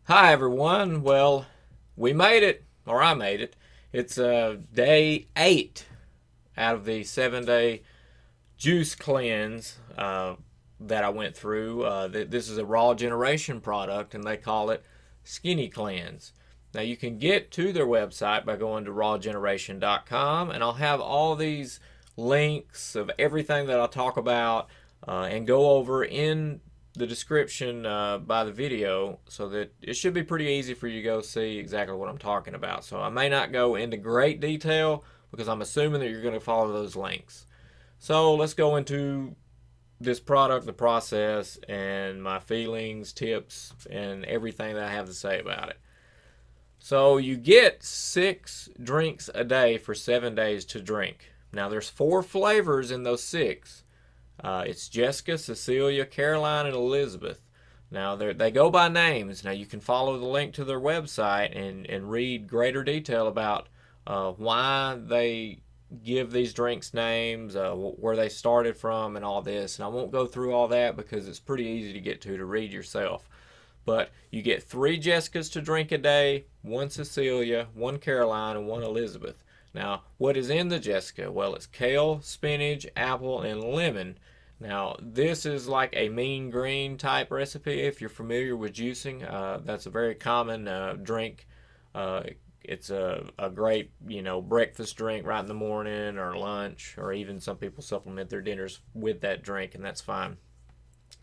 Hi everyone. Well, we made it, or I made it. It's day 8 out of the 7-day juice cleanse that I went through. This is a Raw Generation product, and they call it Skinny Cleanse. Now you can get to their website by going to rawgeneration.com, and I'll have all these links of everything that I'll talk about and go over in the description by the video, so that it should be pretty easy for you to go see exactly what I'm talking about. So I may not go into great detail because I'm assuming that you're going to follow those links. So let's go into this product, the process, and my feelings, tips, and everything that I have to say about it. So you get 6 drinks a day for 7 days to drink. Now there's 4 flavors in those 6. It's Jessica, Cecilia, Caroline, and Elizabeth. Now they go by names. Now you can follow the link to their website and read greater detail about why they give these drinks names, where they started from, and all this. And I won't go through all that because it's pretty easy to get to read yourself. But you get 3 Jessicas to drink a day, 1 Cecilia, 1 Caroline, and 1 Elizabeth. Now, what is in the Jessica? Well, it's kale, spinach, apple, and lemon. Now, this is like a mean green type recipe. If you're familiar with juicing, that's a very common drink. Uh, it's a great, breakfast drink right in the morning or lunch, or even some people supplement their dinners with that drink, and that's fine.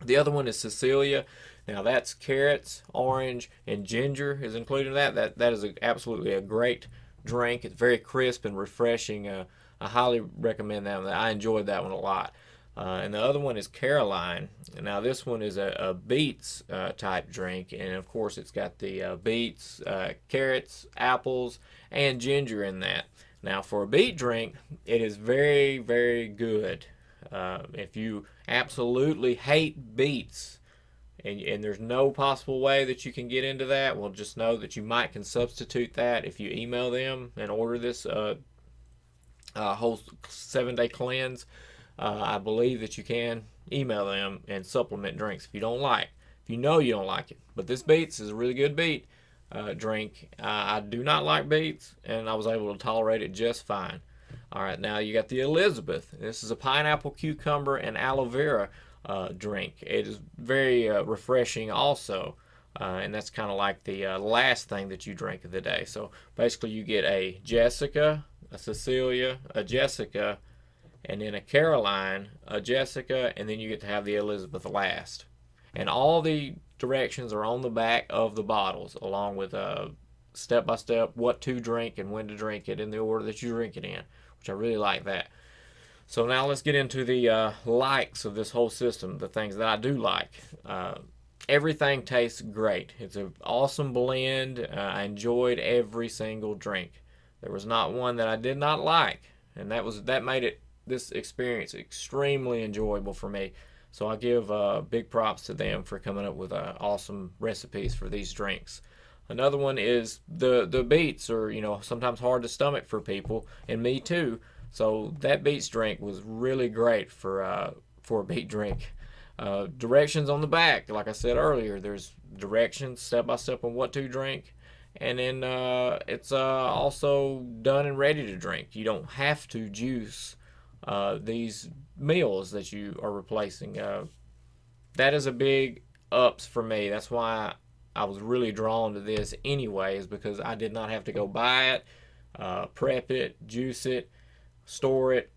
The other one is Cecilia. Now that's carrots, orange, and ginger is included in that. That is absolutely a great drink. It's very crisp and refreshing. I highly recommend that one. I enjoyed that one a lot. And the other one is Caroline. Now this one is a beets type drink, and of course it's got the beets, carrots, apples, and ginger in that. Now for a beet drink, it is very, very good. If you absolutely hate beets, and there's no possible way that you can get into that, well, just know that you might can substitute that if you email them and order this whole 7-day cleanse. I believe that you can email them and supplement drinks if you don't like. If you know you don't like it. But this beets is a really good beet drink. I do not like beets, and I was able to tolerate it just fine. All right, now you got the Elizabeth. This is a pineapple, cucumber, and aloe vera drink. It is very refreshing also. And that's kind of like the last thing that you drink of the day. So basically, you get a Jessica, a Cecilia, a Jessica, and then a Caroline, a Jessica, and then you get to have the Elizabeth last. And all the directions are on the back of the bottles, along with step by step what to drink and when to drink it in the order that you drink it in, which I really like that. So now let's get into the likes of this whole system, the things that I do like. Everything tastes great. It's an awesome blend. I enjoyed every single drink. There was not one that I did not like, and that made it this experience extremely enjoyable for me. So I give big props to them for coming up with awesome recipes for these drinks. Another one is the beets are sometimes hard to stomach for people, and me too. So that beets drink was really great for a beet drink. Directions on the back, like I said earlier, there's directions step by step on what to drink, and then it's also done and ready to drink. You don't have to juice these meals that you are replacing. That is a big ups for me. That's why I was really drawn to this anyways, because I did not have to go buy it, prep it, juice it, store it.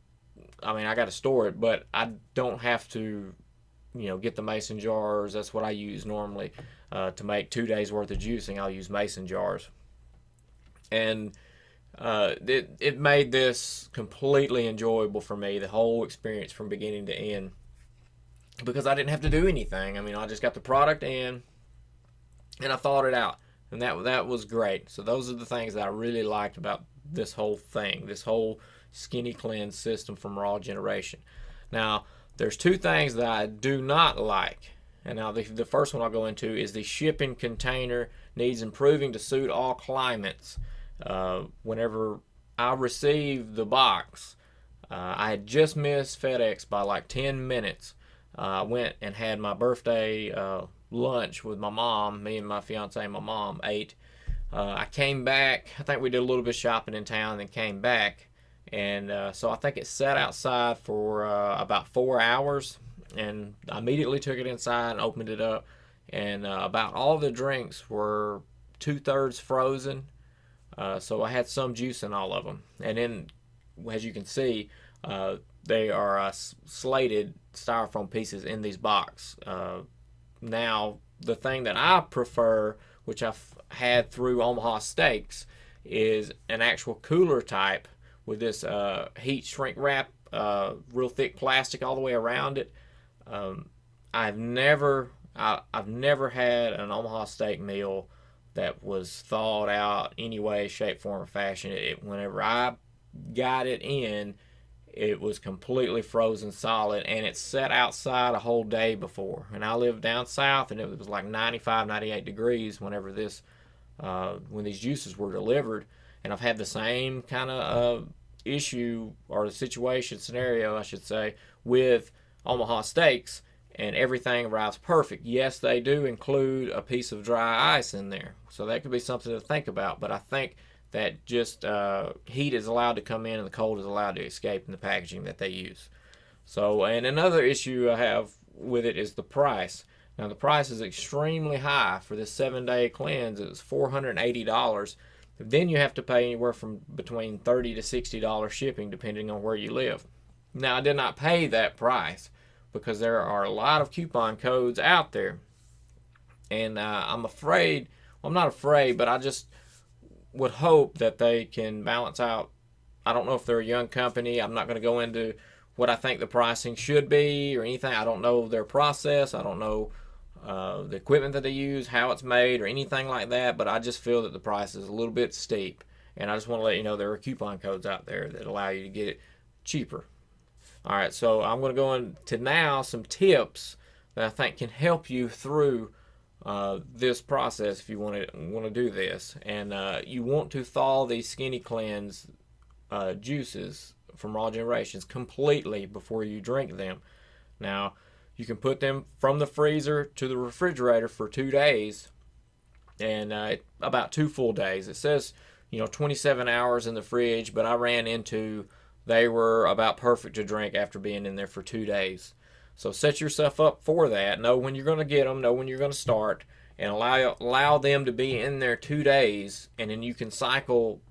I mean, I got to store it, but I don't have to, get the mason jars. That's what I use normally to make 2 days worth of juicing. I'll use mason jars, and it made this completely enjoyable for me, the whole experience from beginning to end, because I didn't have to do anything. I mean, I just got the product in, and I thought it out, and that was great. So those are the things that I really liked about this whole thing, this whole skinny cleanse system from Raw Generation. Now, there's 2 things that I do not like. And now the first one I'll go into is the shipping container needs improving to suit all climates. Whenever I received the box, I had just missed FedEx by like 10 minutes. I went and had my birthday lunch with my mom. Me and my fiance and my mom ate. I came back. I think we did a little bit of shopping in town, then came back, and so I think it sat outside for about 4 hours, and I immediately took it inside and opened it up, and about all the drinks were 2/3 frozen. So I had some juice in all of them, and then as you can see, they are slated styrofoam pieces in these boxes. Now, the thing that I prefer, which I've had through Omaha Steaks, is an actual cooler type with this heat shrink wrap, real thick plastic all the way around it. Um, I've never had an Omaha Steak meal that was thawed out any way, shape, form, or fashion. Whenever I got it in, it was completely frozen solid, and it sat outside a whole day before. And I lived down south, and it was like 95, 98 degrees whenever when these juices were delivered. And I've had the same kind of issue, or the situation, scenario, I should say, with Omaha Steaks, and everything arrives perfect. Yes, they do include a piece of dry ice in there, so that could be something to think about. But I think that just heat is allowed to come in and the cold is allowed to escape in the packaging that they use. So, and another issue I have with it is the price. Now, the price is extremely high for this 7-day cleanse. It's $480. Then you have to pay anywhere from between $30 to $60 shipping, depending on where you live. Now, I did not pay that price because there are a lot of coupon codes out there, and I'm afraid. Well, I'm not afraid, but I just would hope that they can balance out. I don't know if they're a young company. I'm not going to go into what I think the pricing should be or anything. I don't know their process. I don't know the equipment that they use, how it's made, or anything like that. But I just feel that the price is a little bit steep. And I just want to let you know there are coupon codes out there that allow you to get it cheaper. All right, so I'm going to go into now some tips that I think can help you through this process if you want to do this. And you want to thaw these Skinny Cleanse juices from Raw Generations completely before you drink them. Now, you can put them from the freezer to the refrigerator for 2 days, and about 2 full days. It says 27 hours in the fridge, but I ran into they were about perfect to drink after being in there for 2 days. So set yourself up for that. Know when you're going to get them. Know when you're going to start, and allow them to be in there 2 days, and then you can cycle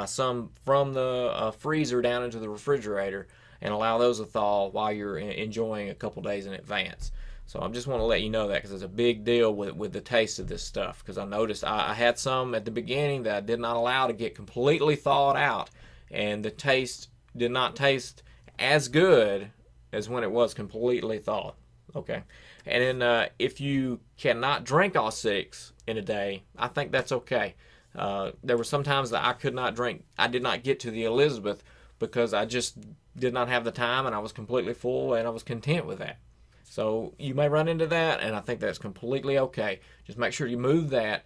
some from the freezer down into the refrigerator and allow those to thaw while you're enjoying a couple days in advance. So I just want to let you know that, because it's a big deal with the taste of this stuff. Because I noticed I had some at the beginning that I did not allow to get completely thawed out, and the taste did not taste as good as when it was completely thawed. Okay, and then if you cannot drink all 6 in a day, I think that's okay. There were some times that I could not drink. I did not get to the Elizabeth because I just did not have the time, and I was completely full, and I was content with that. So you may run into that, and I think that's completely okay. Just make sure you move that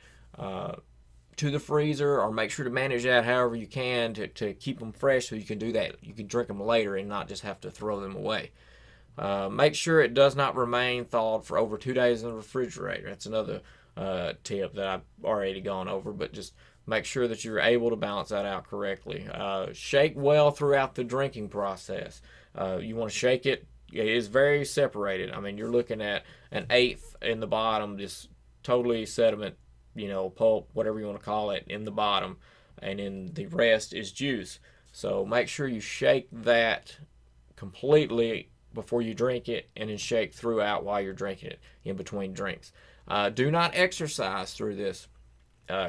to the freezer, or make sure to manage that however you can to keep them fresh, so you can do that. You can drink them later and not just have to throw them away. Make sure it does not remain thawed for over 2 days in the refrigerator. That's another tip that I've already gone over, but just make sure that you're able to balance that out correctly. Shake well throughout the drinking process. You want to shake it. It is very separated. I mean, you're looking at an eighth in the bottom, just totally sediment, pulp, whatever you want to call it, in the bottom, and then the rest is juice. So make sure you shake that completely before you drink it, and then shake throughout while you're drinking it in between drinks. Do not exercise through this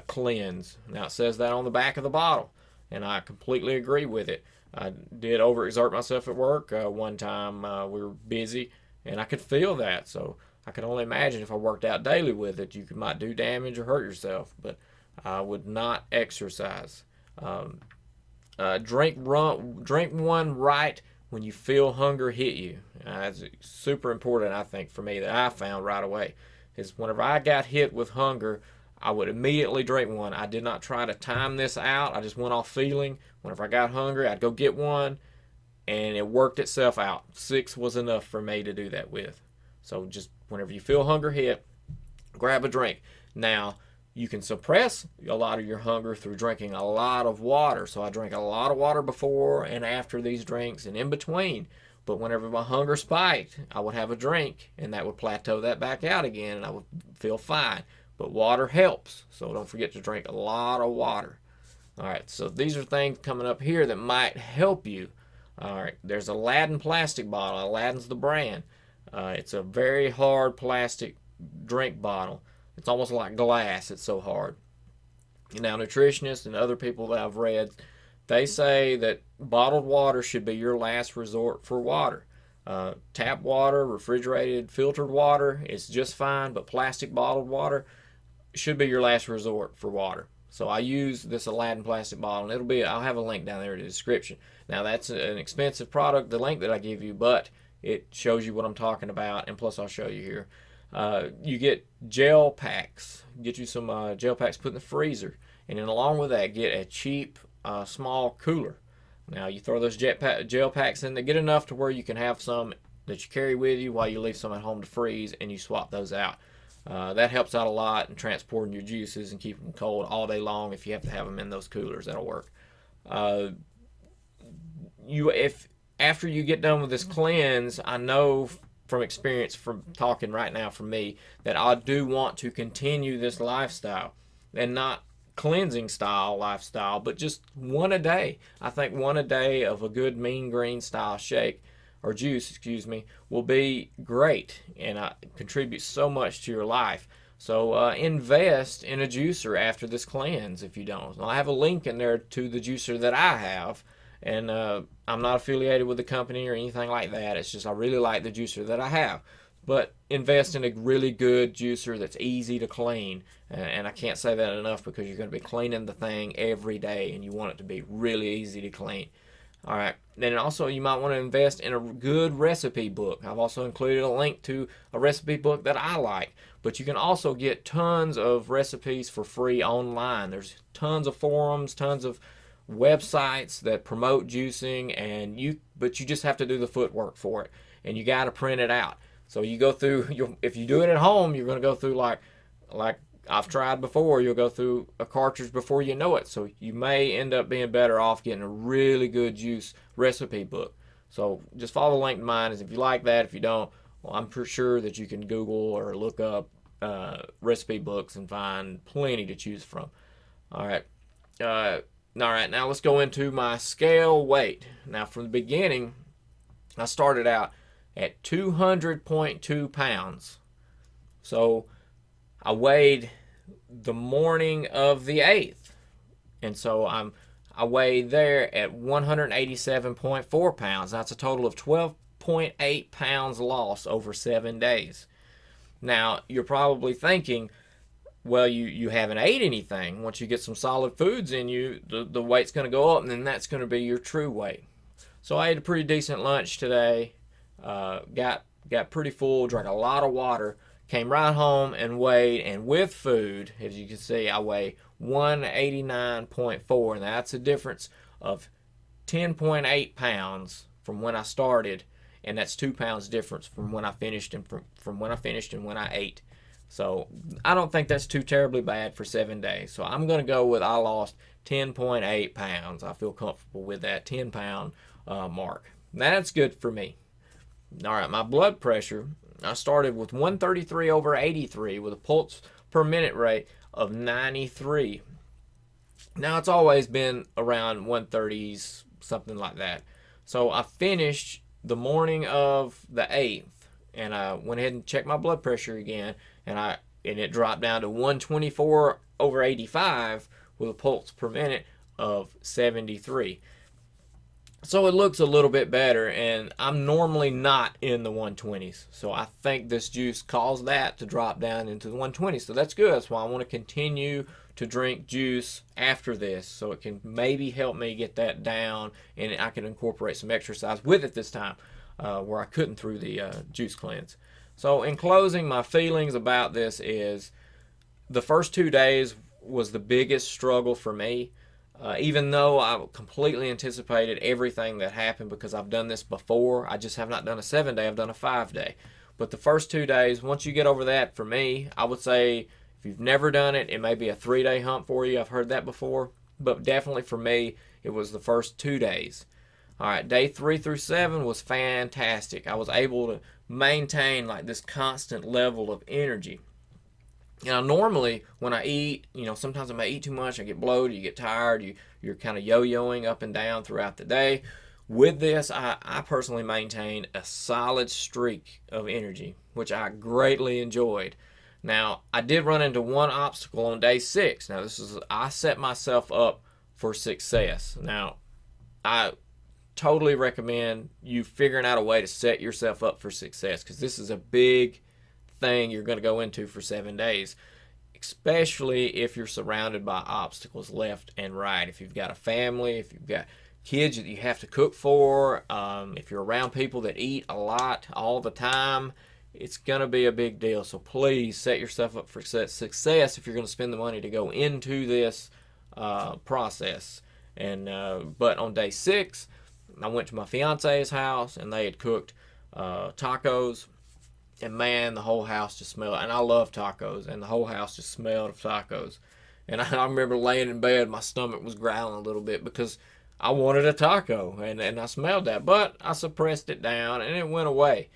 cleanse. Now, it says that on the back of the bottle, and I completely agree with it. I did overexert myself at work one time. We were busy, and I could feel that. So I can only imagine if I worked out daily with it, you might do damage or hurt yourself. But I would not exercise. Drink one right when you feel hunger hit you. That's super important, I think, for me, that I found right away. Is whenever I got hit with hunger, I would immediately drink one. I did not try to time this out. I just went off feeling. Whenever I got hungry, I'd go get one, and it worked itself out. 6 was enough for me to do that with. So just whenever you feel hunger hit, grab a drink. Now, you can suppress a lot of your hunger through drinking a lot of water. So I drink a lot of water before and after these drinks and in between. But whenever my hunger spiked, I would have a drink and that would plateau that back out again and I would feel fine. But water helps. So don't forget to drink a lot of water. All right, so these are things coming up here that might help you. All right, there's Aladdin plastic bottle. Aladdin's the brand. It's a very hard plastic drink bottle. It's almost like glass. It's so hard. Now, nutritionists and other people that I've read, they say that bottled water should be your last resort for water. Tap water, refrigerated, filtered water is just fine, but plastic bottled water should be your last resort for water. So I use this Aladdin plastic bottle, and I'll have a link down there in the description. Now that's an expensive product, the link that I give you, but it shows you what I'm talking about, and plus I'll show you here. You get gel packs. Get you some gel packs put in the freezer, and then along with that, get a cheap small cooler. Now you throw those gel packs in there, get enough to where you can have some that you carry with you while you leave some at home to freeze, and you swap those out. That helps out a lot in transporting your juices and keeping them cold all day long. If you have to have them in those coolers, that'll work. If after you get done with this cleanse, I know from experience, from talking right now from me, that I do want to continue this lifestyle, and not cleansing style lifestyle, but just one a day. I think one a day of a good Mean Green style shake or juice, excuse me, will be great and contribute so much to your life. So invest in a juicer after this cleanse if you don't. I have a link in there to the juicer that I have, and I'm not affiliated with the company or anything like that. It's just I really like the juicer that I have. But invest in a really good juicer that's easy to clean. And I can't say that enough, because you're going to be cleaning the thing every day and you want it to be really easy to clean. All right. Then also you might want to invest in a good recipe book. I've also included a link to a recipe book that I like. But you can also get tons of recipes for free online. There's tons of forums, tons of websites that promote juicing, but you just have to do the footwork for it, and you got to print it out. So you go through, if you do it at home, you're going to go through like I've tried before, you'll go through a cartridge before you know it. So you may end up being better off getting a really good juice recipe book. So just follow the link to mine, if you like that. If you don't, well, I'm pretty sure that you can Google or look up recipe books and find plenty to choose from. All right. Now let's go into my scale weight. Now from the beginning, I started out at 200.2 pounds. So I weighed the morning of the 8th. And so I weighed there at 187.4 pounds. That's a total of 12.8 pounds lost over 7 days. Now, you're probably thinking, well, you haven't ate anything. Once you get some solid foods in you, the weight's going to go up, and then that's going to be your true weight. So I ate a pretty decent lunch today. Got pretty full, drank a lot of water, came right home and weighed, and with food, as you can see, I weigh 189.4, and that's a difference of 10.8 pounds from when I started, and that's 2 pounds difference from when I finished and from when I finished and when I ate. So I don't think that's too terribly bad for 7 days. So I'm going to go with I lost 10.8 pounds. I feel comfortable with that 10-pound mark. That's good for me. All right, my blood pressure, I started with 133/83 with a pulse per minute rate of 93. Now, it's always been around 130s, something like that. So I finished the morning of the 8th, and I went ahead and checked my blood pressure again, and it dropped down to 124/85 with a pulse per minute of 73. So it looks a little bit better, and I'm normally not in the 120s. So I think this juice caused that to drop down into the 120s. So that's good. That's why I want to continue to drink juice after this, so it can maybe help me get that down, and I can incorporate some exercise with it this time, where I couldn't through the juice cleanse. So in closing, my feelings about this is the first 2 days was the biggest struggle for me. Even though I completely anticipated everything that happened, because I've done this before. I just have not done a 7-day, I've done a 5-day. But the first 2 days, once you get over that, for me, I would say if you've never done it, it may be a 3-day hump for you. I've heard that before. But definitely for me, it was the first 2 days. All right, day 3 through 7 was fantastic. I was able to maintain like this constant level of energy. Now, normally when I eat, sometimes I may eat too much, I get bloated, you get tired, you're kind of yo-yoing up and down throughout the day. With this, I personally maintained a solid streak of energy, which I greatly enjoyed. Now, I did run into one obstacle on day 6. Now, I set myself up for success. Now, I totally recommend you figuring out a way to set yourself up for success, because this is a big thing you're going to go into for 7 days, especially if you're surrounded by obstacles left and right. If you've got a family, if you've got kids that you have to cook for, if you're around people that eat a lot all the time, it's going to be a big deal. So please set yourself up for success if you're going to spend the money to go into this process. But on day 6, I went to my fiance's house, and they had cooked tacos, and man, the whole house just smelled, and I love tacos, and the whole house just smelled of tacos. And I remember laying in bed, my stomach was growling a little bit because I wanted a taco, and I smelled that, but I suppressed it down, and it went away.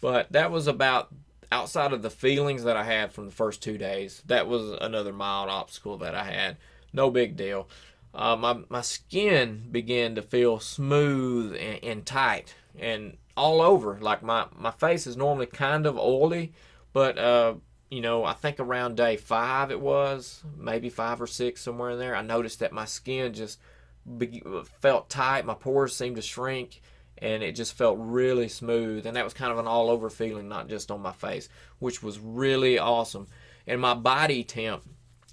But that was about, outside of the feelings that I had from the first 2 days, that was another mild obstacle that I had. No big deal. My skin began to feel smooth and tight and all over. Like my face is normally kind of oily, but I think around day 5 it was, maybe 5 or 6, somewhere in there, I noticed that my skin just felt tight. My pores seemed to shrink, and it just felt really smooth. And that was kind of an all over feeling, not just on my face, which was really awesome. And my body temp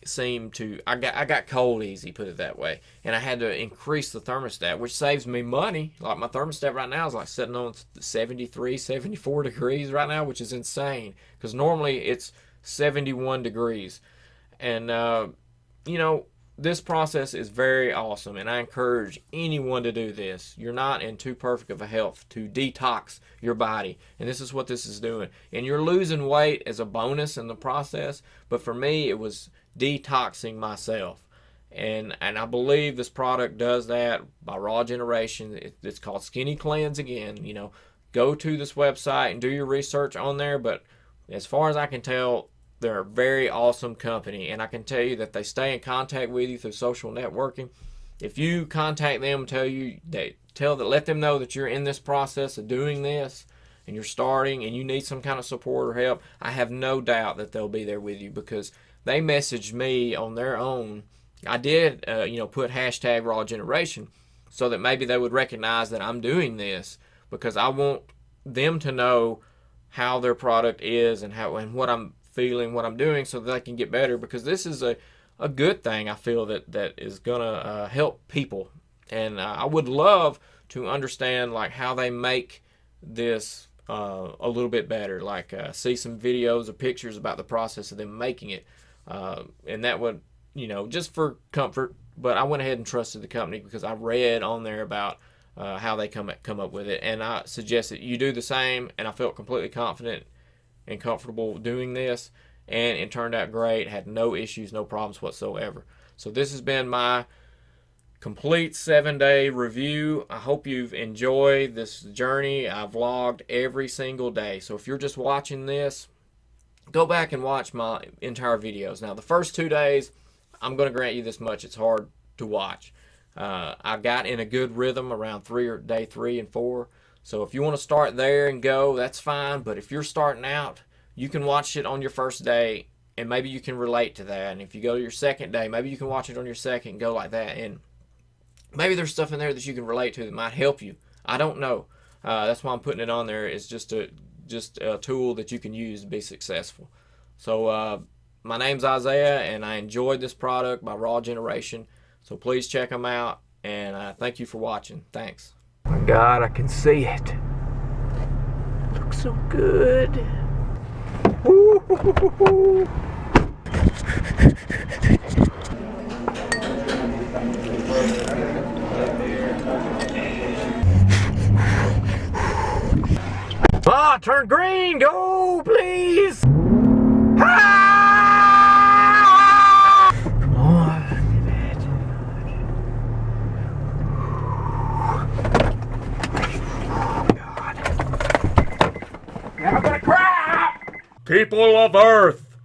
seemed to, I got cold easy, put it that way, and I had to increase the thermostat, which saves me money. Like my thermostat right now is like sitting on 73, 74 degrees right now, which is insane, because normally it's 71 degrees. And this process is very awesome, and I encourage anyone to do this. You're not in too perfect of a health to detox your body, and this is what this is doing. And you're losing weight as a bonus in the process, but for me, it was detoxing myself. And I believe this product does that by Raw Generation. It's called Skinny Cleanse again. Go to this website and do your research on there, but as far as I can tell, they're a very awesome company, and I can tell you that they stay in contact with you through social networking. If you contact them, let them know that you're in this process of doing this, and you're starting, and you need some kind of support or help, I have no doubt that they'll be there with you, because they messaged me on their own. I did, put hashtag Raw Generation so that maybe they would recognize that I'm doing this, because I want them to know how their product is and what I'm feeling, what I'm doing, so that they can get better, because this is a good thing. I feel that is gonna help people, and I would love to understand like how they make this a little bit better, like see some videos or pictures about the process of them making it, and that would, just for comfort. But I went ahead and trusted the company because I read on there about how they come up with it, and I suggest that you do the same, and I felt completely confident and comfortable doing this, and it turned out great. Had no issues, no problems whatsoever. So this has been my complete 7-day review. I hope you've enjoyed this journey. I vlogged every single day, so if you're just watching this, go back and watch my entire videos. Now the first 2 days, I'm going to grant you this much, it's hard to watch. I got in a good rhythm around day 3 and 4. So if you want to start there and go, that's fine. But if you're starting out, you can watch it on your first day, and maybe you can relate to that. And if you go to your second day, maybe you can watch it on your second and go like that. And maybe there's stuff in there that you can relate to that might help you. I don't know. That's why I'm putting it on there. It's just a tool that you can use to be successful. So my name's Isaiah, and I enjoyed this product by Raw Generation. So please check them out, and thank you for watching. Thanks. My God, I can see it. Looks so good. Woo-hoo-hoo-hoo. Ah, turn green. Go, please. Ah! I'm gonna cry! People of Earth,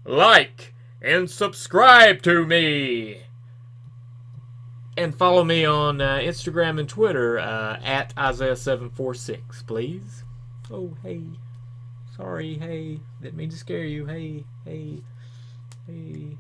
like and subscribe to me. And follow me on Instagram and Twitter at Isaiah746, please. Oh, hey. Sorry, hey. Didn't mean to scare you. Hey, hey, hey.